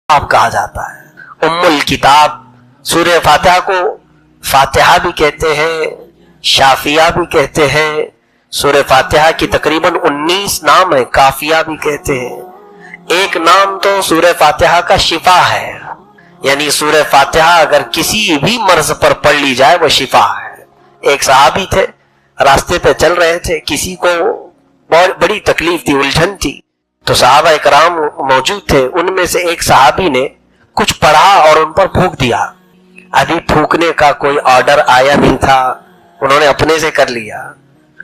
آپ کہا جاتا ہے، ام الکتاب۔ سورہ فاتحہ کو فاتحہ بھی کہتے ہیں، شافیہ بھی کہتے ہیں۔ سورہ فاتحہ کی تقریباً 19 نام ہیں، کافیہ بھی کہتے ہیں۔ ایک نام تو سورہ فاتحہ کا شفا ہے، یعنی سورہ فاتحہ اگر کسی بھی مرض پر پڑھ لی جائے وہ شفا ہے۔ ایک صحابی تھے، راستے پہ چل رہے تھے، کسی کو بہت بڑی تکلیف تھی، الجھن تھی، تو صحابہ اکرام موجود تھے۔ ان میں سے ایک صحابی نے کچھ پڑھا اور ان پر پھونک دیا۔ ابھی پھونکنے کا کوئی آرڈر آیا نہیں تھا، انہوں نے اپنے سے کر لیا،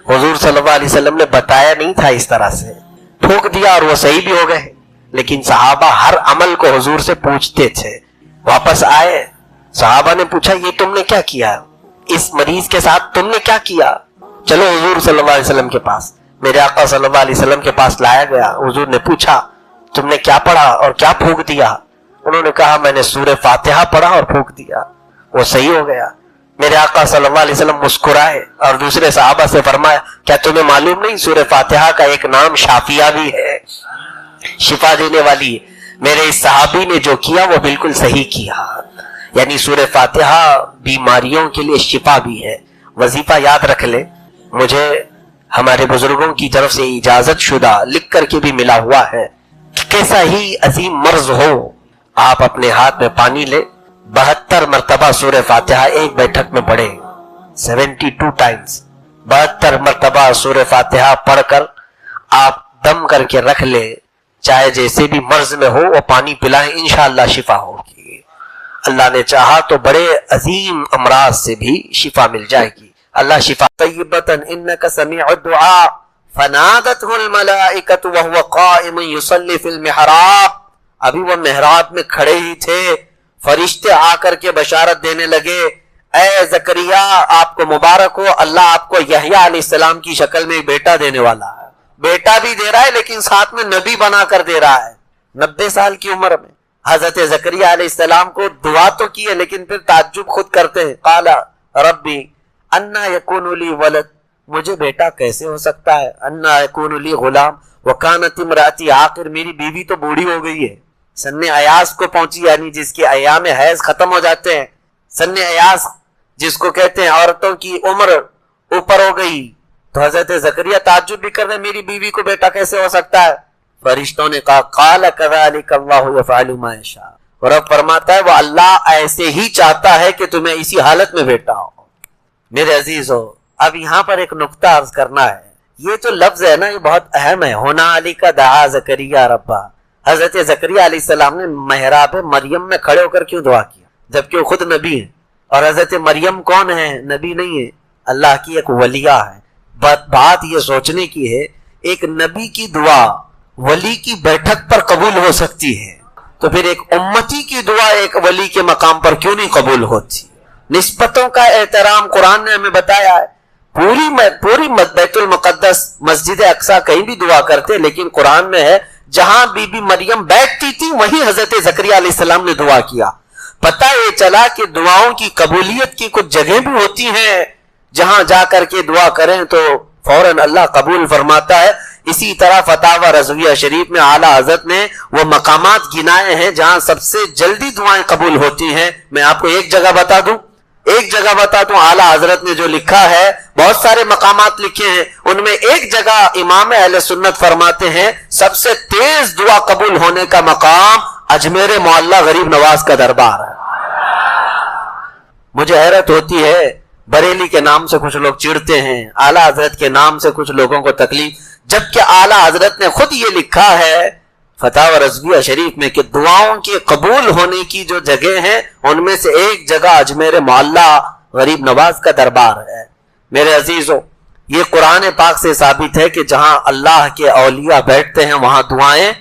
حضور صلی اللہ علیہ وسلم نے بتایا نہیں تھا، اس طرح سے پھونک دیا اور وہ صحیح بھی ہو گئے۔ لیکن صحابہ ہر عمل کو حضور سے پوچھتے تھے۔ واپس آئے، صحابہ نے پوچھا یہ تم نے کیا کیا، اس مریض کے ساتھ تم نے کیا کیا؟ چلو حضور صلی اللہ علیہ وسلم کے پاس۔ میرے آقا صلی اللہ علیہ وسلم کے پاس لایا گیا، حضور نے پوچھا تم نے کیا پڑھا اور کیا پھونک دیا؟ انہوں نے کہا میں نے سورہ فاتحہ پڑھا اور پھونک دیا، وہ صحیح ہو گیا۔ میرے آقا صلی اللہ علیہ وسلم مسکرائے اور دوسرے صحابہ سے فرمایا کیا تمہیں معلوم نہیں سورہ فاتحہ کا ایک نام شافیہ بھی ہے، شفا دینے والی ہے؟ میرے اس صحابی نے جو کیا وہ بالکل صحیح کیا، یعنی سورہ فاتحہ بیماریوں کے لیے شفا بھی ہے۔ وظیفہ یاد رکھ لے، مجھے ہمارے بزرگوں کی طرف سے اجازت شدہ لکھ کر کے بھی ملا ہوا ہے کہ کیسا ہی عظیم مرض ہو، آپ اپنے ہاتھ میں پانی لے، 72 مرتبہ سورہ فاتحہ ایک بیٹھک میں پڑھیں، 72 ٹائمز، 72 مرتبہ سورہ فاتحہ پڑھ کر آپ دم کر کے رکھ لے، چاہے جیسے بھی مرض میں ہو وہ پانی پلائیں، انشاءاللہ شفا ہوگی۔ اللہ نے چاہا تو بڑے عظیم امراض سے بھی شفا مل جائے گی۔ اللہ شفا طیبۃ انک سمیع الدعاء فنادته الملائکۃ وهو قائم یصلی فی المحراب۔ ابھی وہ محراب میں کھڑے ہی تھے، فرشتے آ کر کے بشارت دینے لگے، اے زکریا آپ کو مبارک ہو، اللہ آپ کو یحییٰ علیہ السلام کی شکل میں ایک بیٹا دینے والا ہے۔ بیٹا بھی دے رہا ہے لیکن ساتھ میں نبی بنا کر دے رہا ہے۔ 90 سال کی عمر میں حضرت زکریا علیہ السلام کو دعا تو کی ہے لیکن پھر تعجب خود کرتے ہیں، قال ربی انا یکون لی ولد، مجھے بیٹا کیسے ہو سکتا ہے، انا یکون لی غلام وکانت امراتی عاقر، میری بیوی تو بوڑھی ہو گئی ہے، سن ایاس کو پہنچی، یعنی جس کے ایام حیض ختم ہو جاتے ہیں، سن ایاس جس کو کہتے ہیں عورتوں کی عمر اوپر ہو گئی۔ تو حضرت زکریا تعجب بھی کر رہے میری بیوی کو بیٹا کیسے ہو سکتا ہے؟ فرشتوں نے کہا قال کذالک اللہ یفعل ما یشاء، اور اب فرماتا ہے وہ اللہ ایسے ہی چاہتا ہے کہ تمہیں اسی حالت میں بیٹا ہو۔ میرے عزیزو، اب یہاں پر ایک نقطہ عرض کرنا ہے، یہ جو لفظ ہے نا یہ بہت اہم ہے، ہونا علی کا دعا زکریا ربا۔ حضرت زکریا علیہ السلام نے محراب مریم میں کھڑے ہو کر کیوں دعا کیا جبکہ وہ خود نبی ہیں؟ اور حضرت مریم کون ہے؟ نبی نہیں ہے، اللہ کی ایک ولیہ ہے۔ بات یہ سوچنے کی ہے ایک نبی کی دعا ولی کی بیٹھک پر قبول ہو سکتی ہے تو پھر ایک امتی کی دعا ایک ولی کے مقام پر کیوں نہیں قبول ہوتی؟ نسبتوں کا احترام قرآن نے ہمیں بتایا ہے۔ پوری بیت المقدس مسجد اقصی کہیں بھی دعا کرتے، لیکن قرآن میں ہے جہاں بی بی مریم بیٹھتی تھی وہیں حضرت زکریا علیہ السلام نے دعا کیا۔ پتہ یہ چلا کہ دعاؤں کی قبولیت کی کچھ جگہیں بھی ہوتی ہیں جہاں جا کر کے دعا کریں تو فوراً اللہ قبول فرماتا ہے۔ اسی طرح فتاوی رضویہ شریف میں اعلیٰ حضرت نے وہ مقامات گنائے ہیں جہاں سب سے جلدی دعائیں قبول ہوتی ہیں۔ میں آپ کو ایک جگہ بتا دوں اعلیٰ حضرت نے جو لکھا ہے، بہت سارے مقامات لکھے ہیں، ان میں ایک جگہ امام اہل سنت فرماتے ہیں سب سے تیز دعا قبول ہونے کا مقام اجمیر معلیٰ غریب نواز کا دربار ہے۔ مجھے حیرت ہوتی ہے، بریلی کے نام سے کچھ لوگ چڑھتے ہیں، اعلیٰ حضرت کے نام سے کچھ لوگوں کو تکلیف، جبکہ اعلیٰ حضرت نے خود یہ لکھا ہے فتاوی رضویہ شریف میں کہ دعاؤں کے قبول ہونے کی جو جگہ ہیں ان میں سے ایک جگہ اجمیر معلیٰ غریب نواز کا دربار ہے۔ میرے عزیزو، یہ قرآن پاک سے ثابت ہے کہ جہاں اللہ کے اولیاء بیٹھتے ہیں وہاں دعائیں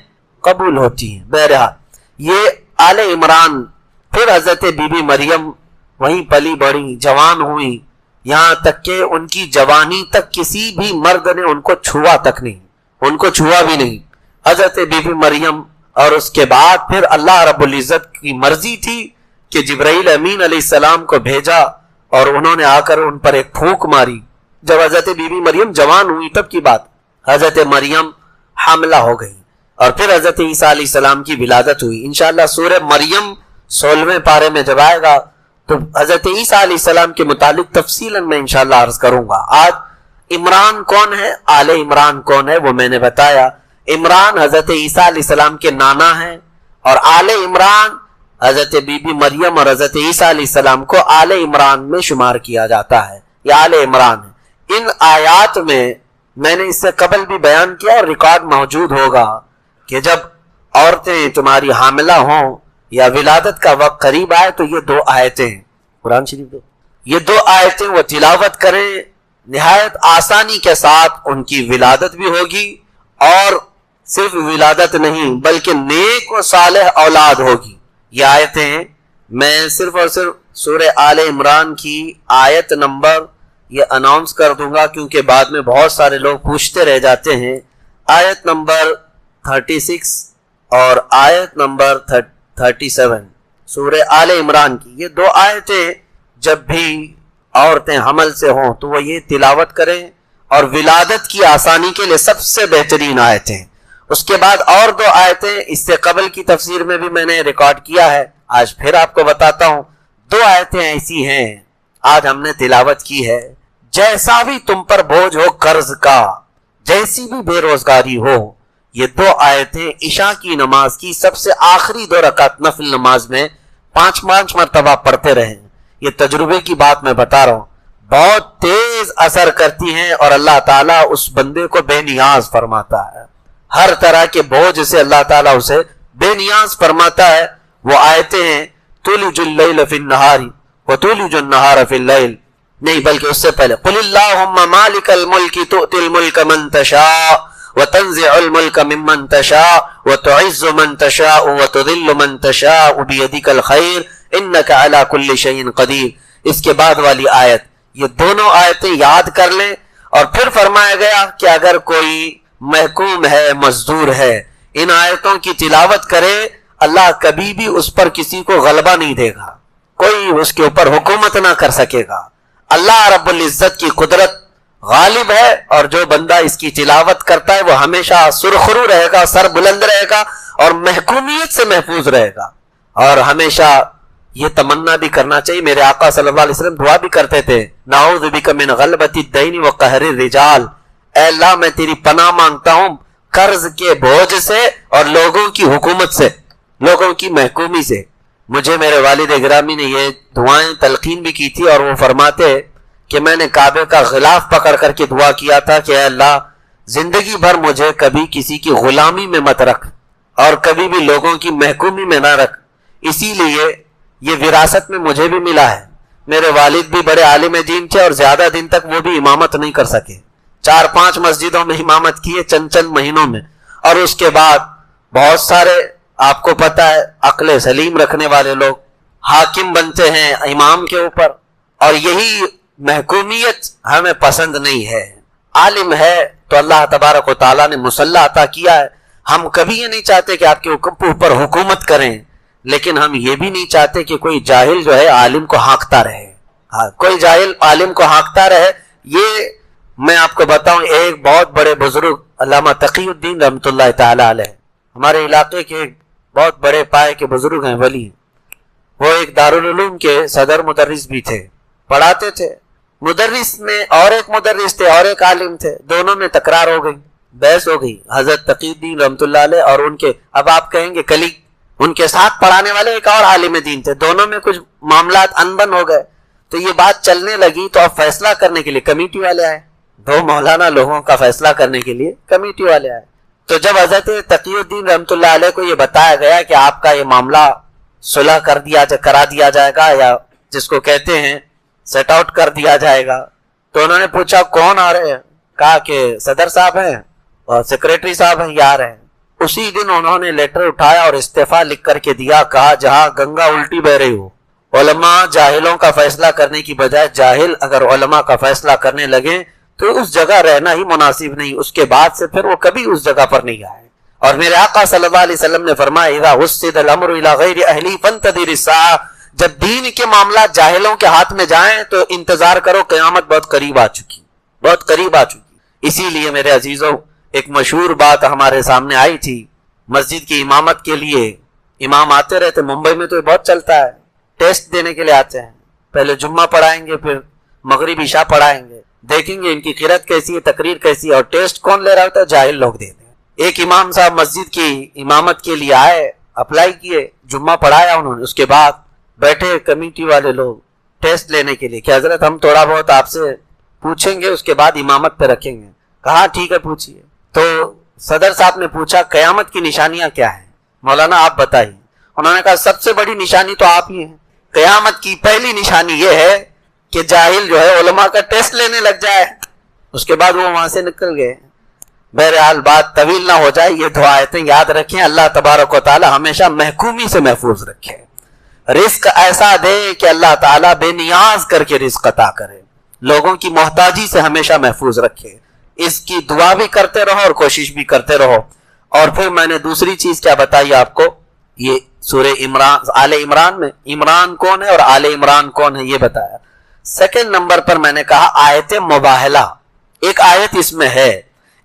قبول ہوتی ہیں۔ بہرحال یہ آل عمران، پھر حضرت بی بی مریم وہیں پلی بڑھی، جوان ہوئی، یہاں تک کہ ان کی جوانی تک کسی بھی مرد نے ان کو چھوا تک نہیں، ان کو چھوا بھی نہیں حضرت بی بی مریم۔ اور اس کے بعد پھر اللہ رب العزت کی مرضی تھی کہ جبرائیل امین علیہ السلام کو بھیجا اور انہوں نے آ کر ان پر ایک پھونک ماری۔ جب حضرت بی بی مریم جوان ہوئی تب کی بات، حضرت مریم حاملہ ہو گئی۔ اور پھر حضرت عیسیٰ علیہ السلام کی ولادت ہوئی. انشاءاللہ سورہ مریم 16ویں پارے میں جب آئے گا تو حضرت عیسیٰ علیہ السلام کے متعلق تفصیلاً میں انشاءاللہ عرض کروں گا. آج عمران کون ہے، آل عمران کون ہے، وہ میں نے بتایا. عمران حضرت عیسیٰ علیہ السلام کے نانا ہیں، اور آل عمران حضرت بی بی مریم اور حضرت عیسیٰ علیہ السلام کو آل عمران میں شمار کیا جاتا ہے. یہ آل عمران ہے. ان آیات میں نے اس سے قبل بھی بیان کیا اور ریکارڈ موجود ہوگا کہ جب عورتیں تمہاری حاملہ ہوں یا ولادت کا وقت قریب آئے تو یہ 2 آیتیں ہیں قرآن شریف میں، یہ 2 آیتیں وہ تلاوت کریں، نہایت آسانی کے ساتھ ان کی ولادت بھی ہوگی، اور صرف ولادت نہیں بلکہ نیک و صالح اولاد ہوگی. یہ آیتیں میں صرف اور صرف سورہ آل عمران کی آیت نمبر یہ اناؤنس کر دوں گا، کیونکہ بعد میں بہت سارے لوگ پوچھتے رہ جاتے ہیں. آیت نمبر 36 اور آیت نمبر 37 سورہ آل عمران کی یہ 2 آیتیں جب بھی عورتیں حمل سے ہوں تو وہ یہ تلاوت کریں، اور ولادت کی آسانی کے لیے سب سے بہترین آیتیں. اس کے بعد اور 2 آیتیں اس سے قبل کی تفسیر میں بھی میں نے ریکارڈ کیا ہے، آج پھر آپ کو بتاتا ہوں. 2 آیتیں ایسی ہیں آج ہم نے تلاوت کی ہے. جیسا بھی تم پر بوجھ ہو قرض کا، جیسی بھی بے روزگاری ہو، یہ 2 آیتیں عشاء کی نماز کی سب سے آخری 2 رکعت نفل نماز میں 5 مرتبہ پڑھتے رہیں. یہ تجربے کی بات میں بتا رہا ہوں، بہت تیز اثر کرتی ہیں، اور اللہ تعالیٰ اس بندے کو بے نیاز فرماتا ہے. ہر طرح کے بوجھ سے اللہ تعالیٰ اسے بے نیاز فرماتا ہے. وہ آیتیں ہیں تولج اللیل فی النہار وتولج النہار فی اللیل، نہیں بلکہ اس سے پہلے قل اللہم مالک الملک تؤتی الملک من تشاء وتنزع الملک ممن تشاء وتعز من تشاء وتذل من تشاء بیدک الخیر انک علی کل شیء قدیر. اس کے بعد والی آیت، یہ دونوں آیتیں یاد کر لیں. اور پھر فرمایا گیا کہ اگر کوئی محکوم ہے، مزدور ہے، ان آیتوں کی تلاوت کرے، اللہ کبھی بھی اس پر کسی کو غلبہ نہیں دے گا، کوئی اس کے اوپر حکومت نہ کر سکے گا. اللہ رب العزت کی قدرت غالب ہے، اور جو بندہ اس کی تلاوت کرتا ہے وہ ہمیشہ سرخرو رہے گا، سر بلند رہے گا، اور محکومیت سے محفوظ رہے گا. اور ہمیشہ یہ تمنا بھی کرنا چاہیے، میرے آقا صلی اللہ علیہ وسلم دعا بھی کرتے تھے، نعوذ بک من غلبۃ الدین وقہر الرجال، اے اللہ میں تیری پناہ مانگتا ہوں قرض کے بوجھ سے اور لوگوں کی حکومت سے، لوگوں کی محکومی سے. مجھے میرے والد گرامی نے یہ دعائیں تلقین بھی کی تھی، اور وہ فرماتے کہ میں نے کعبے کا غلاف پکڑ کر کے دعا کیا تھا کہ اے اللہ زندگی بھر مجھے کبھی کسی کی غلامی میں مت رکھ، اور کبھی بھی لوگوں کی محکومی میں نہ رکھ. اسی لیے یہ وراثت میں مجھے بھی ملا ہے. میرے والد بھی بڑے عالم دین تھے، اور زیادہ دن تک وہ بھی امامت نہیں کر سکے. 4-5 مسجدوں میں امامت کی ہے چند مہینوں میں، اور اس کے بعد بہت سارے آپ کو پتہ ہے عقل سلیم رکھنے والے لوگ حاکم بنتے ہیں امام کے اوپر، اور یہی محکومیت ہمیں پسند نہیں ہے. عالم ہے تو اللہ تبارک و تعالیٰ نے مسلح عطا کیا ہے. ہم کبھی یہ نہیں چاہتے کہ آپ کے اوپر حکومت کریں، لیکن ہم یہ بھی نہیں چاہتے کہ کوئی جاہل جو ہے عالم کو ہانکتا رہے. کوئی جاہل عالم کو ہانکتا رہے. یہ میں آپ کو بتاؤں، ایک بہت بڑے بزرگ علامہ تقی الدین رحمۃ اللہ تعالی علیہ، ہمارے علاقے کے ایک بہت بڑے پائے کے بزرگ ہیں، ولی. وہ ایک دارالعلوم کے صدر مدرس بھی تھے، پڑھاتے تھے. مدرس میں اور ایک مدرس تھے اور ایک عالم تھے، دونوں میں تکرار ہو گئی، بحث ہو گئی. حضرت تقی الدین رحمۃ اللہ علیہ اور ان کے، اب آپ کہیں گے کلی، ان کے ساتھ پڑھانے والے ایک اور عالم دین تھے، دونوں میں کچھ معاملات انبن ہو گئے. تو یہ بات چلنے لگی تو اب فیصلہ کرنے کے لیے کمیٹی والے آئے، 2 مولانا لوگوں کا فیصلہ کرنے کے لیے کمیٹی والے آئے. تو جب حضرت تقی الدین رحمۃ اللہ علیہ کو یہ بتایا گیا کہ آپ کا یہ معاملہ صلح کرا دیا جائے گا، یا جس کو کہتے ہیں سیٹ آؤٹ کر دیا جائے گا، تو انہوں نے پوچھا کون آ رہے ہیں؟ کہا کہ صدر صاحب ہیں اور سیکریٹری صاحب ہیں، یہ آ رہے ہیں. اسی دن انہوں نے لیٹر اٹھایا اور استعفیٰ لکھ کر کے دیا. کہا جہاں گنگا الٹی بہ رہی ہو، علماء جاہلوں کا فیصلہ کرنے کی بجائے جاہل اگر علماء کا فیصلہ کرنے لگے تو اس جگہ رہنا ہی مناسب نہیں. اس کے بعد سے پھر وہ کبھی اس جگہ پر نہیں آئے. اور میرے آقا صلی اللہ علیہ وسلم نے فرمایا اذا وسد الامر الى غیر اہلی فانتظر الساعہ، جب دین کے معاملات جاہلوں کے ہاتھ میں جائیں تو انتظار کرو، قیامت بہت قریب آ چکی، بہت قریب آ چکی. اسی لیے میرے عزیزوں، ایک مشہور بات ہمارے سامنے آئی تھی مسجد کی امامت کے لیے امام آتے رہتے. ممبئی میں تو یہ بہت چلتا ہے, ٹیسٹ دینے کے لیے آتے ہیں, پہلے جمعہ پڑھائیں گے, پھر مغرب عشاء پڑھائیں گے, دیکھیں گے ان کی قرات کیسی ہے, تقریر کیسی ہے, اور ٹیسٹ کون لے رہا ہوتا ہے؟ جاہل لوگ دیتے ہیں. ایک امام صاحب مسجد کی امامت کے لیے آئے, اپلائی کیے, جمعہ پڑھایا انہوں نے, اس کے بعد بیٹھے کمیٹی والے لوگ ٹیسٹ لینے کے لیے کہ حضرت ہم تھوڑا بہت آپ سے پوچھیں گے, اس کے بعد امامت پہ رکھیں گے. کہا ٹھیک ہے پوچھیے. تو صدر صاحب نے پوچھا قیامت کی نشانیاں کیا ہیں مولانا آپ بتائیے. انہوں نے کہا سب سے بڑی نشانی تو آپ ہی ہیں. قیامت کی پہلی نشانی یہ ہے کہ جاہل جو ہے علماء کا ٹیسٹ لینے لگ جائے. اس کے بعد وہ وہاں سے نکل گئے. بہرحال بات طویل نہ ہو جائے, یہ دعائیں یاد رکھیں. اللہ تبارک و تعالی ہمیشہ محکومی سے محفوظ رکھے, رزق ایسا دے کہ اللہ تعالیٰ بے نیاز کر کے رزق عطا کرے, لوگوں کی محتاجی سے ہمیشہ محفوظ رکھے. اس کی دعا بھی کرتے رہو اور کوشش بھی کرتے رہو. اور پھر میں نے دوسری چیز کیا بتائی آپ کو, یہ سورہ عمران آل عمران میں عمران کون ہے اور آل عمران کون ہے یہ بتایا. سیکنڈ نمبر پر میں نے کہا آیت مباہلہ, ایک آیت اس میں ہے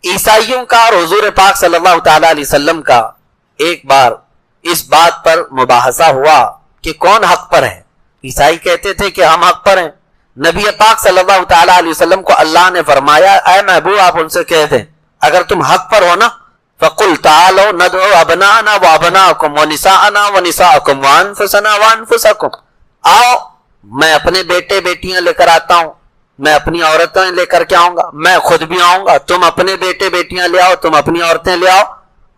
عیسائیوں کا اور حضور پاک صلی اللہ تعالی علیہ وسلم کا. ایک بار اس بات پر مباحثہ ہوا کہ کون حق پر ہے. عیسائی کہتے تھے کہ ہم حق پر ہیں. نبی پاک صلی اللہ تعالی علیہ وسلم کو اللہ نے فرمایا اے محبوب آپ ان سے کہہ دیں اگر تم حق پر ہو نا فَقُلْ تَعَالَوْا نَدْعُوا أَبْنَاءَنَا وَأَبْنَاءَكُمْ وَنِسَاءَنَا وَنِسَاءَكُمْ وَأَنفُسَنَا وَأَنفُسَكُمْ. آؤ میں اپنے بیٹے بیٹیاں لے کر آتا ہوں, میں اپنی عورتیں لے کر کے آؤں گا, میں خود بھی آؤں گا, تم اپنے بیٹے بیٹیاں لے آؤ, تم اپنی عورتیں لے آؤ,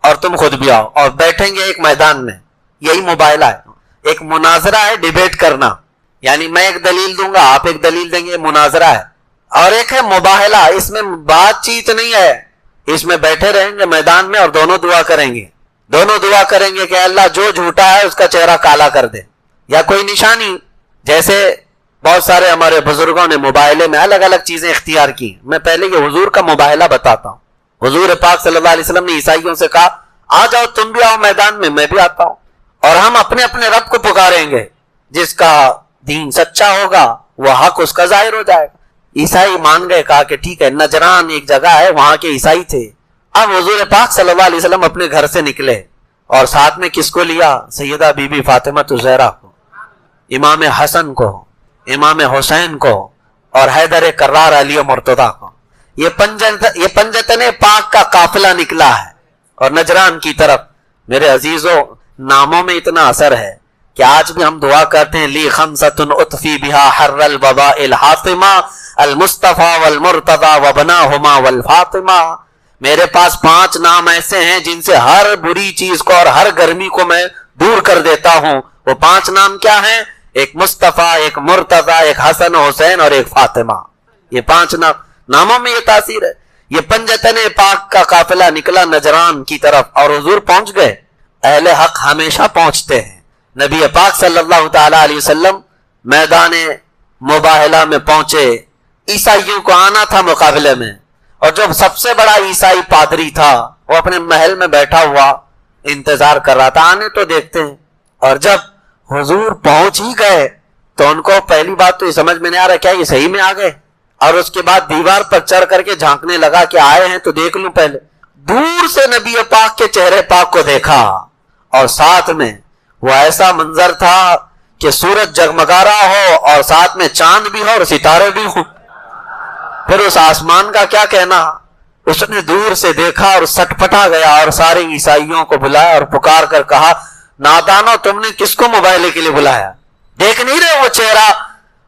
اور تم خود بھی آؤ, اور بیٹھیں گے ایک میدان میں. یہی مباہلہ ہے, ایک مناظرہ ہے, ڈیبیٹ کرنا, یعنی میں ایک دلیل دوں گا آپ ایک دلیل دیں گے, مناظرہ ہے. اور ایک ہے مباہلہ, اس میں بات چیت نہیں ہے, اس میں بیٹھے رہیں گے میدان میں اور دونوں دعا کریں گے. دونوں دعا کریں گے کہ اللہ جو جھوٹا ہے اس کا چہرہ کالا کر دے, یا کوئی نشانی. جیسے بہت سارے ہمارے بزرگوں نے مباہلے میں الگ الگ چیزیں اختیار کی. میں پہلے یہ حضور کا مباہلہ بتاتا ہوں. حضور پاک صلی اللہ علیہ وسلم نے عیسائیوں سے کہا آ جاؤ تم بھی آؤ میدان میں بھی آتا ہوں, اور ہم اپنے اپنے رب کو پکاریں گے. جس کا دین سچا ہوگا وہ حق اس کا ظاہر ہو جائے گا. عیسائی مان گئے, کہا کہ ٹھیک ہے. نجران ایک جگہ ہے, وہاں کے عیسائی تھے. اب حضور پاک صلی اللہ علیہ وسلم اپنے گھر سے نکلے اور ساتھ میں کس کو لیا؟ سیدہ بی بی فاطمہ الزہرا کو, امام حسن کو, امام حسین کو, اور حیدر کرار علی مرتضیٰ کو. یہ پنجتن پاک کا قافلہ نکلا ہے اور نجران کی طرف. میرے عزیزوں ناموں میں اتنا اثر ہے کہ آج بھی ہم دعا کرتے ہیں لی خمسۃ اطفی بہا حر الوباء الحاطمہ المصطفیٰ والمرتضیٰ وبناہما والفاطمہ. میرے پاس 5 نام ایسے ہیں جن سے ہر بری چیز کو اور ہر گرمی کو میں دور کر دیتا ہوں. وہ 5 نام کیا ہیں؟ ایک مصطفیٰ, ایک مرتضیٰ, ایک حسن حسین اور ایک فاطمہ. یہ 5 ناموں میں یہ تاثیر ہے. یہ پنجتن پاک کا قافلہ نکلا نجران کی طرف اور حضور پہنچ گئے. اہل حق ہمیشہ پہنچتے ہیں. نبی پاک صلی اللہ تعالی علیہ وسلم میدان مباہلہ میں پہنچے. عیسائیوں کو آنا تھا مقابلے میں, اور جب سب سے بڑا عیسائی پادری تھا وہ اپنے محل میں بیٹھا ہوا انتظار کر رہا تھا, آنے تو دیکھتے ہیں. اور جب حضور پہنچ ہی گئے تو ان کو پہلی بات تو یہ سمجھ میں نہیں آ رہا کیا یہ صحیح میں آ گئے, اور اس کے بعد دیوار پر چڑھ کر کے جھانکنے لگا کہ آئے ہیں تو دیکھ لوں. پہلے دور سے نبی پاک کے چہرے پاک کو دیکھا, اور ساتھ میں وہ ایسا منظر تھا کہ سورج جگمگا رہا ہو اور ساتھ میں چاند بھی ہو اور ستارے بھی ہوں. پھر اس آسمان کا کیا کہنا, اس نے دور سے دیکھا اور سٹ پٹا گیا اور سارے عیسائیوں کو بلایا اور پکار کر کہا نادانو تم نے کس کو مباہلے کے لیے بلایا, دیکھ نہیں رہے وہ چہرہ.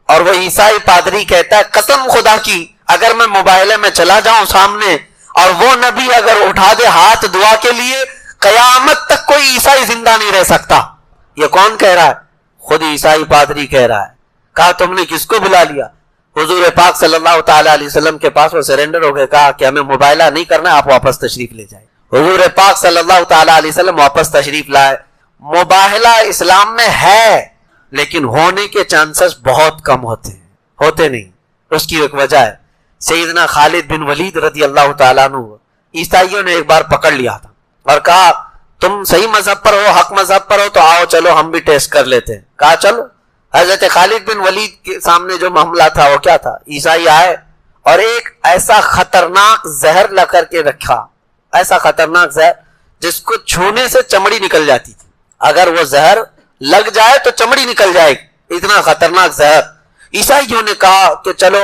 اور وہ عیسائی پادری کہتا ہے قسم خدا کی اگر میں مباہلے میں چلا جاؤں سامنے اور وہ نبی اگر اٹھا دے ہاتھ دعا کے لیے قیامت تک کوئی عیسائی زندہ نہیں رہ سکتا. یہ کون کہہ رہا ہے؟ خود عیسائی پادری کہہ رہا ہے. کہا تم نے کس کو بلا لیا؟ حضور پاک صلی اللہ تعالی علیہ وسلم کے پاس وہ سرنڈر ہو گئے, کہا کہ ہمیں مباہلہ نہیں کرنا, آپ واپس تشریف لے جائیں. حضور پاک صلی اللہ تعالی علیہ وسلم واپس تشریف لائے. مباہلہ اسلام میں ہے لیکن ہونے کے چانسز بہت کم ہوتے نہیں. اس کی ایک وجہ ہے, سیدنا خالد بن ولید رضی اللہ تعالیٰ عنہ عیسائیوں نے ایک بار پکڑ لیا تھا اور کہا تم صحیح مذہب پر ہو, حق مذہب پر ہو, تو آؤ چلو ہم بھی ٹیسٹ کر لیتے ہیں. کہا چلو. حضرت خالد بن ولید کے سامنے جو معاملہ تھا وہ کیا تھا, عیسائی آئے اور ایک ایسا خطرناک زہر لا کر کے رکھا, ایسا خطرناک زہر جس کو چھونے سے چمڑی نکل جاتی تھی. اگر وہ زہر لگ جائے تو چمڑی نکل جائے گی، اتنا خطرناک زہر. عیسائیوں نے کہا کہ چلو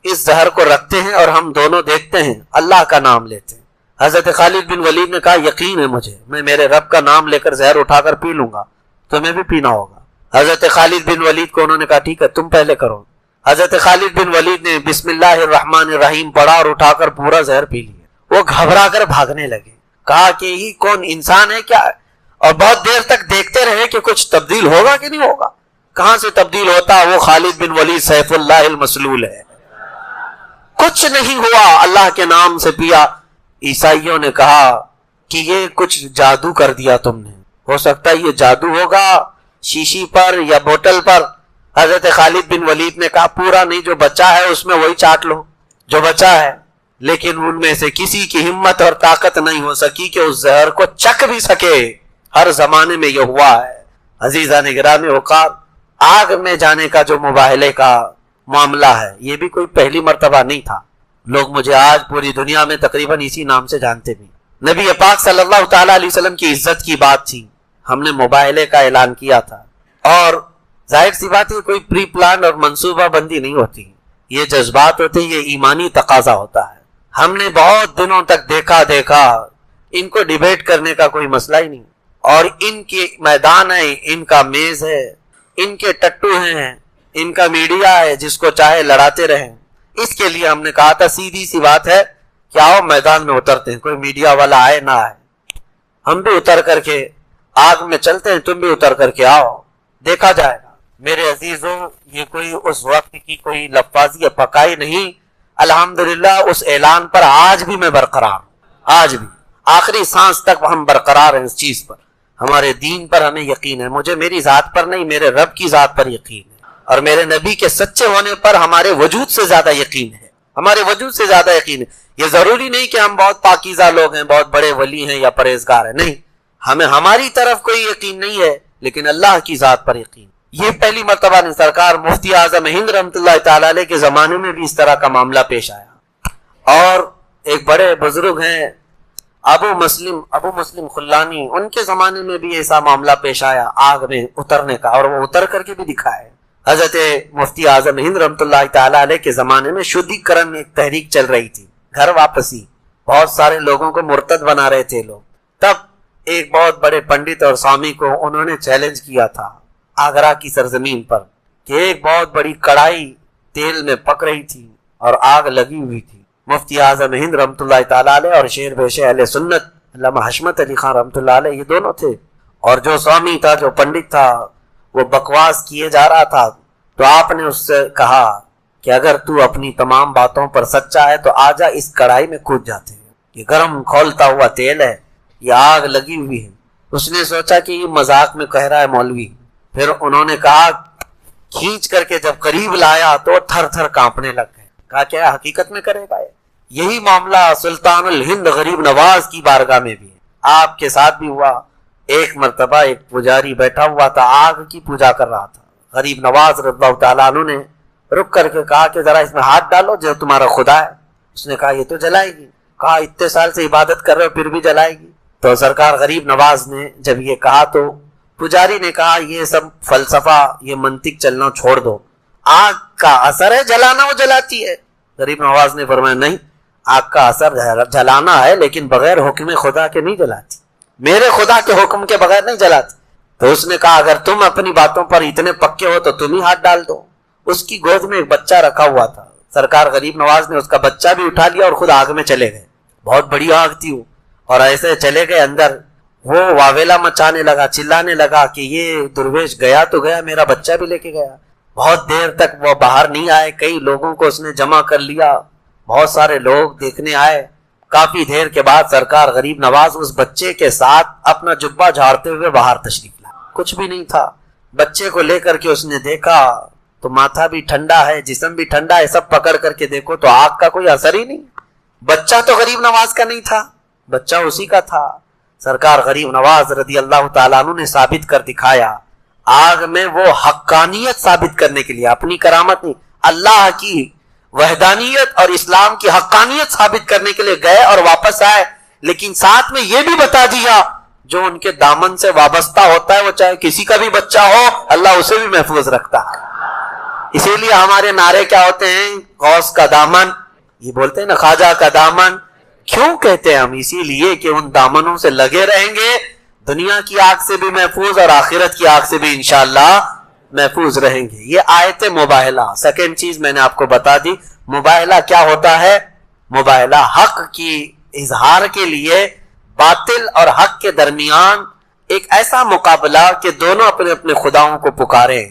اس زہر کو رکھتے ہیں اور ہم دونوں دیکھتے ہیں، اللہ کا نام لیتے ہیں. حضرت خالد بن ولید نے کہا یقین ہے مجھے، میں میرے رب کا نام لے کر زہر اٹھا کر پی لوں گا، تمہیں بھی پینا ہوگا. حضرت خالد بن ولید کو انہوں نے کہا ٹھیک ہے تم پہلے کرو. حضرت خالد بن ولید نے بسم اللہ الرحمن الرحیم پڑھا اور اٹھا کر پورا زہر پی لیا. وہ گھبرا کر بھاگنے لگے، کہا کہ یہ کون انسان ہے کیا؟ اور بہت دیر تک دیکھتے رہے کہ کچھ تبدیل ہوگا کہ نہیں ہوگا. کہاں سے تبدیل ہوتا؟ وہ خالد بن ولید سیف اللہ المسلول ہے. کچھ نہیں ہوا، اللہ کے نام سے پیا. عیسائیوں نے کہا کہ یہ کچھ جادو کر دیا تم نے، ہو سکتا ہے یہ جادو ہوگا شیشی پر یا بوتل پر. حضرت خالد بن ولید نے کہا پورا نہیں، جو بچا ہے اس میں وہی چاٹ لو جو بچا ہے. لیکن ان میں سے کسی کی ہمت اور طاقت نہیں ہو سکی کہ اس زہر کو چکھ بھی سکے. ہر زمانے میں یہ ہوا ہے. عزیزان گرامی اوقات، آگ میں جانے کا جو مباہلے کا معاملہ ہے یہ بھی کوئی پہلی مرتبہ نہیں تھا. لوگ مجھے آج پوری دنیا میں تقریباً اسی نام سے جانتے بھی. نبی پاک صلی اللہ تعالی علیہ وسلم کی عزت کی بات تھی، ہم نے مباہلے کا اعلان کیا تھا. اور ظاہر سی بات ہے کوئی پری پلان اور منصوبہ بندی نہیں ہوتی، یہ جذبات ہوتے ہیں، یہ ایمانی تقاضا ہوتا ہے. ہم نے بہت دنوں تک دیکھا ان کو ڈیبیٹ کرنے کا کوئی مسئلہ ہی نہیں، اور ان کے میدان ہے، ان کا میز ہے، ان کے ٹٹو ہیں، ان کا میڈیا ہے، جس کو چاہے لڑاتے رہیں. اس کے لیے ہم نے کہا تھا سیدھی سی بات ہے کہ آؤ میدان میں اترتے ہیں، کوئی میڈیا والا آئے نہ آئے، ہم بھی اتر کر کے آگ میں چلتے ہیں، تم بھی اتر کر کے آؤ، دیکھا جائے گا. میرے عزیزوں، یہ کوئی اس وقت کی کوئی لفاظی یا پکائی نہیں. الحمدللہ اس اعلان پر آج بھی میں برقرار ہوں، آج بھی آخری سانس تک ہم برقرار ہیں. اس چیز پر ہمارے دین پر ہمیں یقین ہے. مجھے میری ذات پر نہیں، میرے رب کی ذات پر یقین ہے، اور میرے نبی کے سچے ہونے پر ہمارے وجود سے زیادہ یقین ہے، ہمارے وجود سے زیادہ یقین ہے. یہ ضروری نہیں کہ ہم بہت پاکیزہ لوگ ہیں، بہت بڑے ولی ہیں یا پرہیزگار ہیں، نہیں، ہمیں ہماری طرف کوئی یقین نہیں ہے، لیکن اللہ کی ذات پر یقین. یہ پہلی مرتبہ نہیں، سرکار مفتی اعظم ہند رحمۃ اللہ تعالی علیہ کے زمانے میں بھی اس طرح کا معاملہ پیش آیا. اور ایک بڑے بزرگ ہیں ابو مسلم خلانی، ان کے زمانے میں بھی ایسا معاملہ پیش آیا آگ میں اترنے کا، اور وہ اتر کر کے بھی دکھائے. حضرت مفتی اعظم ہند رحمۃ اللہ تعالی علیہ کے زمانے میں شدھی کرن ایک تحریک چل رہی تھی، گھر واپسی، بہت سارے لوگوں کو مرتد بنا رہے تھے لوگ. تب ایک بہت بڑے پنڈت اور سوامی کو انہوں نے چیلنج کیا تھا آگرہ کی سرزمین پر کہ ایک بہت بڑی کڑائی تیل میں پک رہی تھی اور آگ لگی ہوئی تھی. مفتی اعظم ہند رحمۃ اللہ تعالی علیہ اور شیر بیش اہل سنت علامہ حشمت علی خان رحمۃ اللہ علیہ، یہ دونوں تھے. اور جو سوامی تھا، جو پنڈت تھا، وہ بکواس کیے جا رہا تھا. تو آپ نے اس سے کہا کہ اگر تو اپنی تمام باتوں پر سچا ہے تو آجا اس کڑائی میں کود جاتے ہیں، یہ گرم کھولتا ہوا تیل ہے، یہ آگ لگی ہوئی ہے. اس نے سوچا کہ یہ مذاق میں کہہ رہا ہے مولوی. پھر انہوں نے کہا، کھینچ کر کے جب قریب لایا تو تھر تھر کانپنے لگ گئے. کہا کیا حقیقت میں کرے گا؟ یہی معاملہ سلطان الہند غریب نواز کی بارگاہ میں بھی ہے، آپ کے ساتھ بھی ہوا. ایک مرتبہ ایک پجاری بیٹھا ہوا تھا، آگ کی پوجا کر رہا تھا. غریب نواز رضی اللہ تعالیٰ عنہ نے رک کر کے کہا کہ ذرا اس میں ہاتھ ڈالو جو تمہارا خدا ہے. اس نے کہا یہ تو جلائے گی. کہا اتنے سال سے عبادت کر رہے ہو پھر بھی جلائے گی. تو سرکار غریب نواز نے جب یہ کہا تو پجاری نے کہا یہ سب فلسفہ، یہ منطق چلنا چھوڑ دو، آگ کا اثر ہے جلانا، وہ جلاتی ہے. غریب نواز نے فرمایا نہیں، آگ کا اثر جلانا ہے لیکن بغیر حکم خدا کے نہیں جلاتی، میرے خدا کے حکم کے بغیر نہیں جلاتی. تو اس نے کہا اگر تم اپنی باتوں پر اتنے پکے ہو تو تم ہی ہاتھ ڈال دو. اس کی گود میں ایک بچہ رکھا ہوا تھا. سرکار غریب نواز نے اس کا بچہ بھی اٹھا لیا اور خود آگ میں چلے گئے. بہت بڑی آگ تھی وہ، اور ایسے چلے گئے اندر. وہ واویلا مچانے لگا، چلانے لگا کہ یہ درویش گیا تو گیا، میرا بچہ بھی لے کے گیا. بہت دیر تک وہ باہر نہیں آئے. کئی لوگوں کو اس نے جمع کر لیا، بہت سارے لوگ دیکھنے آئے. کافی دیر کے بعد سرکار غریب نواز اس بچے کے ساتھ اپنا جبہ جھاڑتے ہوئے باہر تشریف لائے. کچھ بھی نہیں تھا. بچے کو لے کر کے اس نے دیکھا تو ماتھا بھی ٹھنڈا ہے، جسم بھی ٹھنڈا ہے، سب پکڑ کر کے دیکھو تو آگ کا کوئی اثر ہی نہیں. بچہ تو غریب نواز کا نہیں تھا، بچہ اسی کا تھا. سرکار غریب نواز رضی اللہ تعالیٰ عنہ نے ثابت کر دکھایا. آگ میں وہ حقانیت ثابت کرنے کے لیے، اپنی کرامت نہیں، اللہ کی وحدانیت اور اسلام کی حقانیت ثابت کرنے کے لیے گئے اور واپس آئے. لیکن ساتھ میں یہ بھی بتا دیا جو ان کے دامن سے وابستہ ہوتا ہے وہ چاہے کسی کا بھی بچہ ہو اللہ اسے بھی محفوظ رکھتا ہے. اسی لیے ہمارے نعرے کیا ہوتے ہیں؟ غوث کا دامن، یہ بولتے ہیں نا خواجہ کا دامن. کیوں کہتے ہیں ہم؟ اسی لیے کہ ان دامنوں سے لگے رہیں گے دنیا کی آگ سے بھی محفوظ اور آخرت کی آگ سے بھی انشاءاللہ محفوظ رہیں گے. یہ آیت مباہلہ. سیکنڈ چیز میں نے آپ کو بتا دی، مباہلہ کیا ہوتا ہے؟ مباہلہ حق کی اظہار کے لیے باطل اور حق کے درمیان ایک ایسا مقابلہ کہ دونوں اپنے اپنے خداؤں کو پکاریں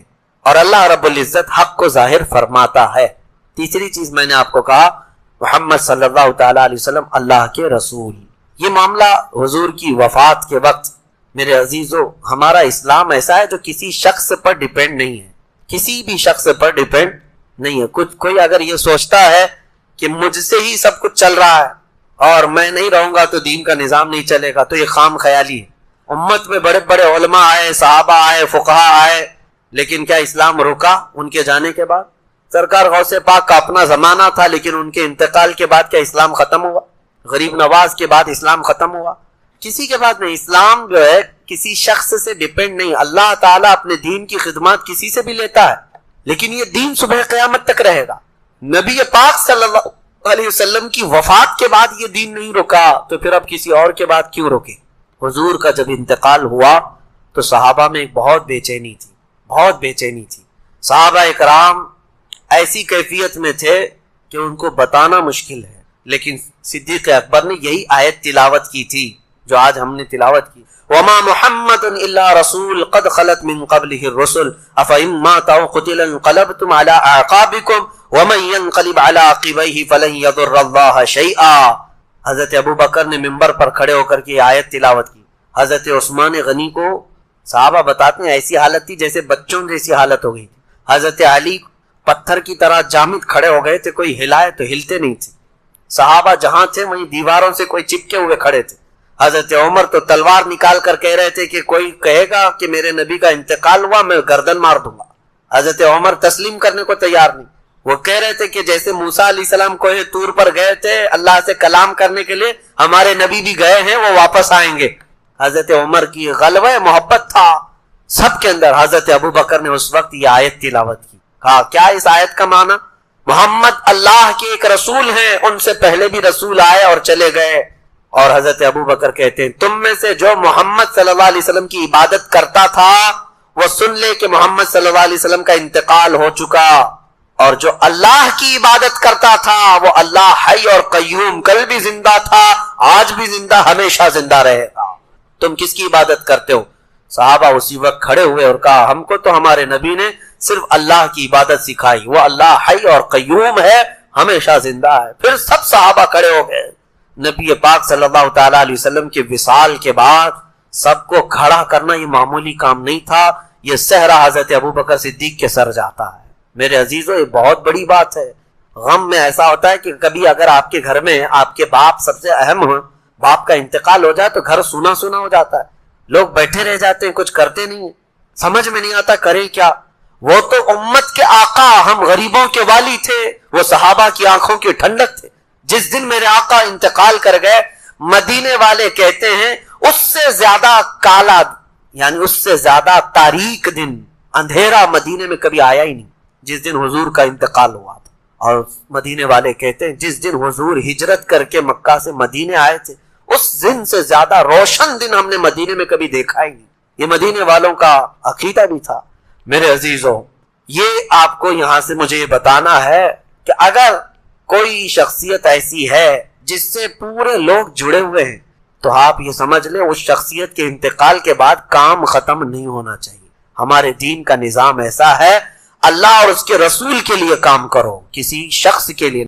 اور اللہ رب العزت حق کو ظاہر فرماتا ہے. تیسری چیز میں نے آپ کو کہا محمد صلی اللہ تعالی علیہ وسلم اللہ کے رسول. یہ معاملہ حضور کی وفات کے وقت میرے عزیزو، ہمارا اسلام ایسا ہے جو کسی شخص پر ڈیپینڈ نہیں ہے، کسی بھی شخص پر ڈیپینڈ نہیں ہے. کوئی اگر یہ سوچتا ہے کہ مجھ سے ہی سب کچھ چل رہا ہے اور میں نہیں رہوں گا تو دین کا نظام نہیں چلے گا، تو یہ خام خیالی ہے. امت میں بڑے بڑے علماء آئے، صحابہ آئے، فقہاء آئے، لیکن کیا اسلام رکا ان کے جانے کے بعد؟ سرکار غوث پاک کا اپنا زمانہ تھا، لیکن ان کے انتقال کے بعد کیا اسلام ختم ہوا؟ غریب نواز کے بعد اسلام ختم ہوا؟ کسی کے بعد نہیں. اسلام جو ہے کسی شخص سے ڈیپینڈ نہیں. اللہ تعالیٰ اپنے دین کی خدمات کسی سے بھی لیتا ہے، لیکن یہ دین صبح قیامت تک رہے گا. نبی پاک صلی اللہ علیہ وسلم کی وفات کے بعد یہ دین نہیں رکا تو پھر اب کسی اور کے بعد کیوں رکے؟ حضور کا جب انتقال ہوا تو صحابہ میں ایک بہت بے چینی تھی، بہت بے چینی تھی. صحابہ اکرام ایسی کیفیت میں تھے کہ ان کو بتانا مشکل ہے، لیکن صدیق اکبر نے یہی آیت تلاوت کی تھی جو آج ہم نے تلاوت کی. وما محمد الا رسول قد خلت من قبله الرسل افإن مات أو قتل انقلبتم على اعقابكم ومن ينقلب على عقبيه فلن يضر الله شيئا. حضرت ابو بکر نے ممبر پر کھڑے ہو کر کے آیت تلاوت کی. حضرت عثمان غنی کو صحابہ بتاتے ہیں ایسی حالت تھی جیسے بچوں جیسی حالت ہو گئی تھی. حضرت علی پتھر کی طرح جامد کھڑے ہو گئے تھے، کوئی ہلائے تو ہلتے نہیں تھے. صحابہ جہاں تھے وہیں دیواروں سے کوئی چپکے ہوئے کھڑے تھے. حضرت عمر تو تلوار نکال کر کہہ رہے تھے کہ کوئی کہے گا کہ میرے نبی کا انتقال ہوا میں گردن مار دوں گا. حضرت عمر تسلیم کرنے کو تیار نہیں. وہ کہہ رہے تھے کہ جیسے موسیٰ علیہ السلام کوہ طور پر گئے تھے اللہ سے کلام کرنے کے لیے، ہمارے نبی بھی گئے ہیں، وہ واپس آئیں گے. حضرت عمر کی غلبہ محبت تھا سب کے اندر. حضرت ابو بکر نے اس وقت یہ آیت تلاوت کی. کہا کیا اس آیت کا معنی؟ محمد اللہ کے ایک رسول ہیں، ان سے پہلے بھی رسول آئے اور چلے گئے. اور حضرت ابو بکر کہتے ہیں تم میں سے جو محمد صلی اللہ علیہ وسلم کی عبادت کرتا تھا وہ سن لے کہ محمد صلی اللہ علیہ وسلم کا انتقال ہو چکا، اور جو اللہ کی عبادت کرتا تھا وہ اللہ حی اور قیوم، کل بھی زندہ تھا، آج بھی زندہ، ہمیشہ زندہ رہے گا. تم کس کی عبادت کرتے ہو؟ صحابہ اسی وقت کھڑے ہوئے اور کہا ہم کو تو ہمارے نبی نے صرف اللہ کی عبادت سکھائی، وہ اللہ حی اور قیوم ہے، ہمیشہ زندہ ہے. پھر سب صحابہ کھڑے ہو گئے. نبی پاک صلی اللہ تعالی علیہ وسلم کے وصال کے بعد سب کو کھڑا کرنا یہ معمولی کام نہیں تھا. یہ صحرا حضرت ابو بکر صدیق کے سر جاتا ہے. میرے عزیزو یہ بہت بڑی بات ہے. غم میں ایسا ہوتا ہے کہ کبھی اگر آپ کے گھر میں آپ کے باپ سب سے اہم ہو، باپ کا انتقال ہو جائے تو گھر سونا سونا ہو جاتا ہے. لوگ بیٹھے رہ جاتے ہیں، کچھ کرتے نہیں ہیں، سمجھ میں نہیں آتا کرے کیا. وہ تو امت کے آقا، ہم غریبوں کے والی تھے، وہ صحابہ کی آنکھوں کی ٹھنڈک تھے. جس دن میرے آقا انتقال کر گئے مدینے والے کہتے ہیں اس سے زیادہ کالا، یعنی اس سے زیادہ تاریک دن، اندھیرا مدینے میں کبھی آیا ہی نہیں جس دن حضور کا انتقال ہوا تھا. اور مدینے والے کہتے ہیں جس دن حضور ہجرت کر کے مکہ سے مدینے آئے تھے اس دن سے زیادہ روشن دن ہم نے مدینے میں کبھی دیکھا ہی نہیں. یہ مدینے والوں کا عقیدہ بھی تھا. میرے عزیزوں یہ آپ کو یہاں سے مجھے یہ بتانا ہے کہ اگر کوئی شخصیت ایسی ہے جس سے پورے لوگ جڑے ہوئے ہیں تو آپ یہ سمجھ لیں اس شخصیت کے انتقال کے بعد کام ختم نہیں ہونا چاہیے. ہمارے دین کا نظام ایسا ہے اللہ اور اس کے رسول کے لیے کام کرو، کسی شخص کے لیے